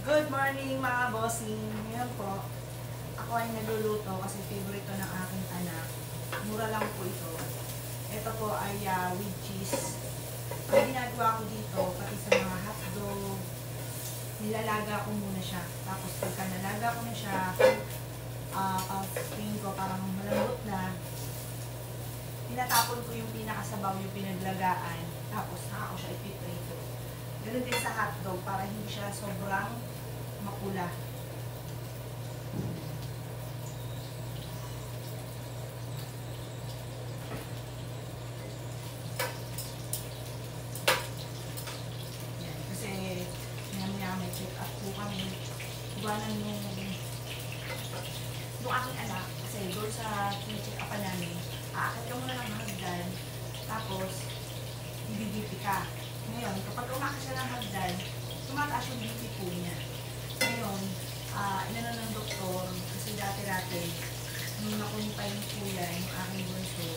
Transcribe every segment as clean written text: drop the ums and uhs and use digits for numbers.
Good morning mga bossing. Ngayon po, ako ay nagluluto kasi favorito ng aking anak. Mura lang po ito. Ito po ay with cheese. Ang ginagawa ko dito, pati sa mga hotdog, nilalaga ko muna siya. Tapos pagka nalaga ko na siya, tingin ko parang malambot na, tinatapon ko yung pinakasabaw, yung pinaglagaan. Tapos saka ko siya ipiprito. Ganun din sa hotdog para hindi siya sobrang makula. Yan, kasi maya may check up po kami. Iwanan yung aking anak. Kasi doon sa check up namin, aakat ka muna ng hagdan, tapos ibibipi ka. Ngayon, kapag umakas siya ng hagdan, tumataas yung BP po niya. Ngayon, inano ng doktor, kasi dati-dati, nung nakumpay yung kuya, yung aking bunso,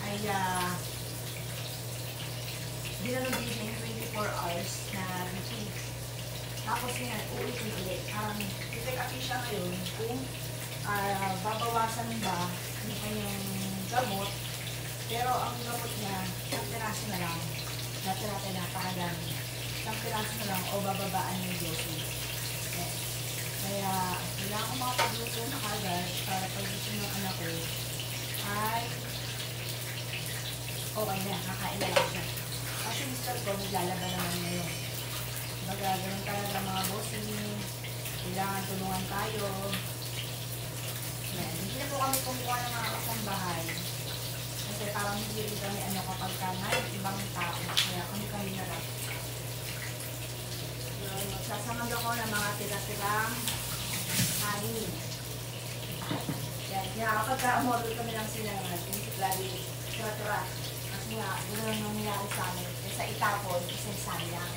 ay dinanong din niya yung 24 hours na routine. Tapos yan, ulit-ulit. I-take up siya ngayon kung babawasan ba yung kanyang gamot, pero ang gamot niya, piraso na lang. Dati-dati napakadami. Isang piraso na lang o bababaan yung doses. Kaya, kailangan ko makapagluto na kagad para pag-gusto ng anak ko ay okay na, kakain na lang siya. Kasi mister ko, naglalaba naman ngayon. Magagaling talaga mga bossing. Kailangan tulungan tayo. Yan. Hindi na po kami kumuha ng mga kasambahay. Kasi parang hindi rin kami kapag may ibang tao. Kaya kami na lang. Magsasamag ako ng mga tira-tirang kanin. Yan. Kaya kapag umorder kami ng sinangan, inisip lagi tira-tira. Kasi nga, yun ang nangyayari sa amin. Sa itapon, kasi sayang.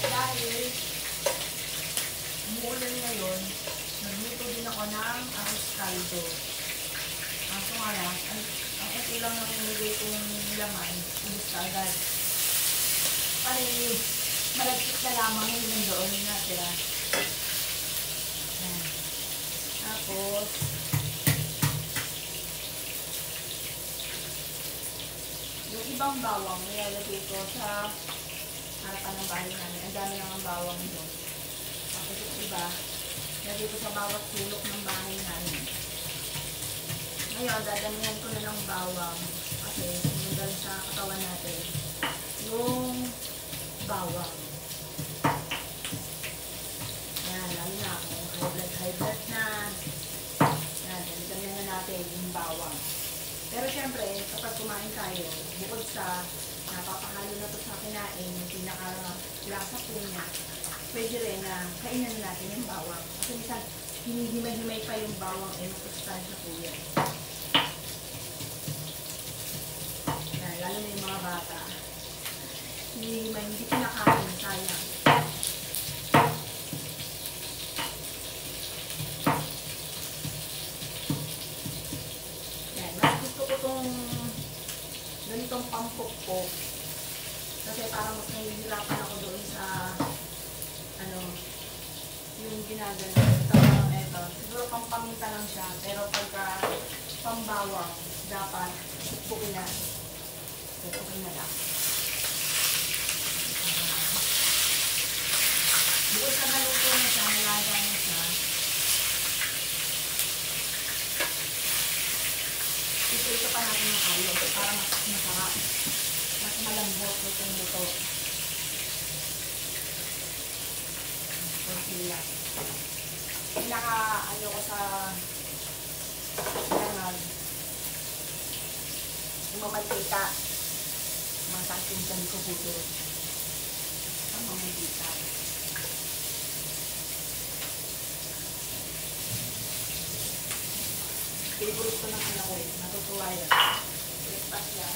Dahil umuulan ngayon, nagluto din ako ng arroz caldo. Kaso nga lang, ang ito lang ang nilagay kong laman, ubus ka agad. Pare, malagkit na lamang yung nandoon yung natira. Tapos, yung ibang bawang, nilalagay ko sa harapan ng bahay namin. Ang dami lang ang bawang doon. Tapos yung iba, lagay ko sa bawat sulok ng bahay namin. Ngayon, dadamihan ko na ng bawang kasi sumundan sa katawan natin yung bawang. Yan, lalo na kung high blood na. Yan, damihan na natin yung bawang. Pero syempre, kapag kumain tayo, bukod sa napapahalo na ito sa kinain, yung pinaka-lasa po niya, pwede rin na kainan natin yung bawang. Kasi minsan, hinihimay-himay pa yung bawang ay masustansya po yan. Yan, lalo na yung mga bata. Hinihimay, hindi pinakain, sayang. Yan, mas gusto ko itong ganitong pampukpok. Kasi parang mas nahihirapan ako doon sa yung ginagano. Ito. Siguro pampaminta lang siya. Pero pagka pambawang, dapat pukin na. Pukin na lang. Bukod sa naluto na siya, nalaga na siya. Ito pa natin ng ayos para mas masarap. Mas malambot itong luto. Konti lang. Pinaka-ano ko sa langag. Yung mamantika. Mga tangkintan ko buto. Ang mamantika. Favorite ko ng anak ko eh. Natutuwa yan. Breakfast yan.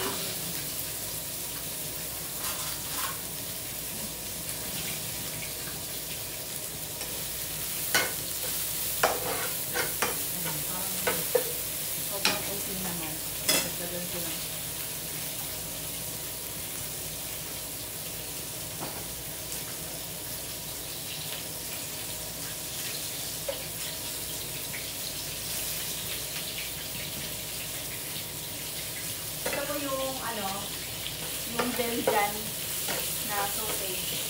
Parang sobrang naman. yung Belgian na sausage.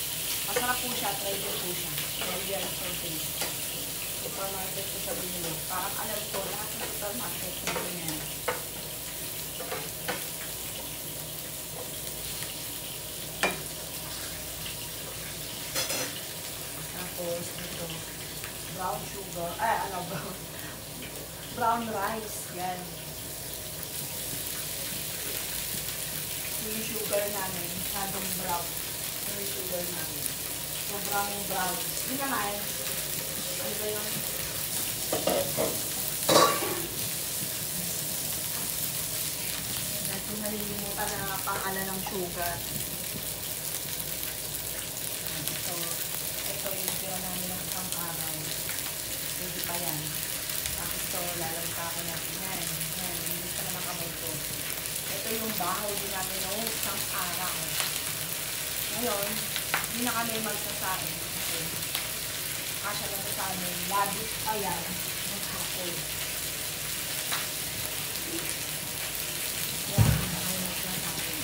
Masarap po siya, try ko po siya. Belgian sausage. Supermarket ko sa binili. Parang alam ko, lahat ng supermarket ko yan. Tapos, ito, brown sugar, brown rice, yan. Yung sugar namin, masyadong brown. Yung sugar namin. Sobrang brown. Yun naman, ano ba yung dahil kung nalilimutan na pangalan ng sugar. Ito yung tira namin ng isang araw. Hindi pa yan. Tapos ito, lalagta ko natin yan. Yan, hindi pa naman kamay ito. Ito yung bahay din namin noong isang araw. Ngayon, hindi na kami magsasain. Kasi, kasya na ito sa amin. Labit pa yan. Maghapon. Yan, hindi na kami magsasain.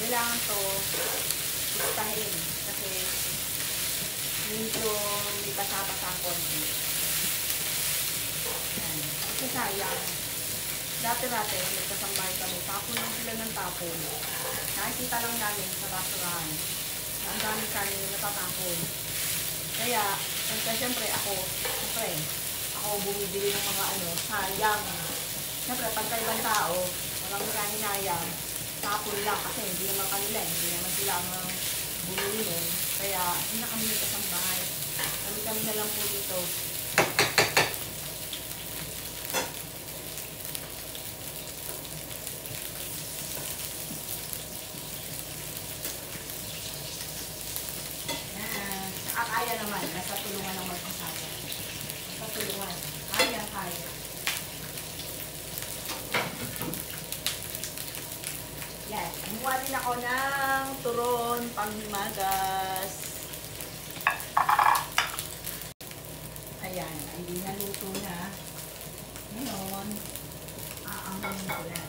Kailangan to istahin kasi medyo may basa-basa konti. Yan. Kasi sayang. Dati-dati, may kasambay kami. Tapon lang sila ng tapon. Nakikita lang namin sa basurahan na ang dami kanin na natatapon. Kaya, siyempre ako bumibili ng mga sayang. Siyempre, pagka ibang tao, walang kaninayang, tapon lang kasi hindi naman kanila, hindi naman sila ang bumili nun. Kaya, hindi na kami nagkasambahay. Kami na lang po dito. Kaya naman, nasa tulungan ng mag-asawa. Nasa tulungan. Kaya. Yan. Kumuha din ako ng turon, panghimagas. Ayan. Ay, di naluto na. Ngayon, aangin ko na.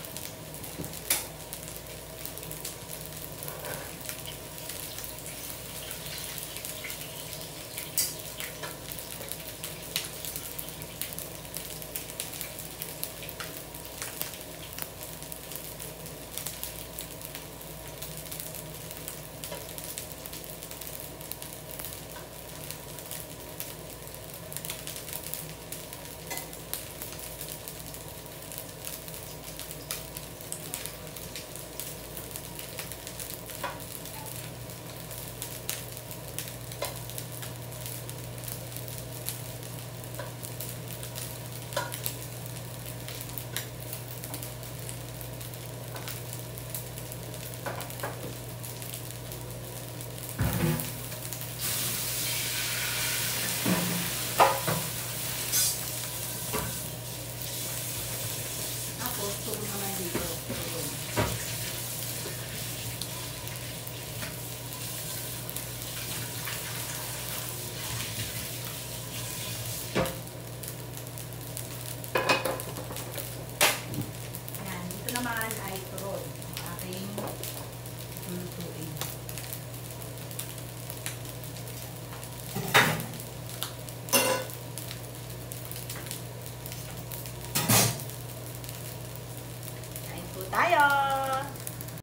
Naman ay turon ang aking lulutuin. Kain po tayo!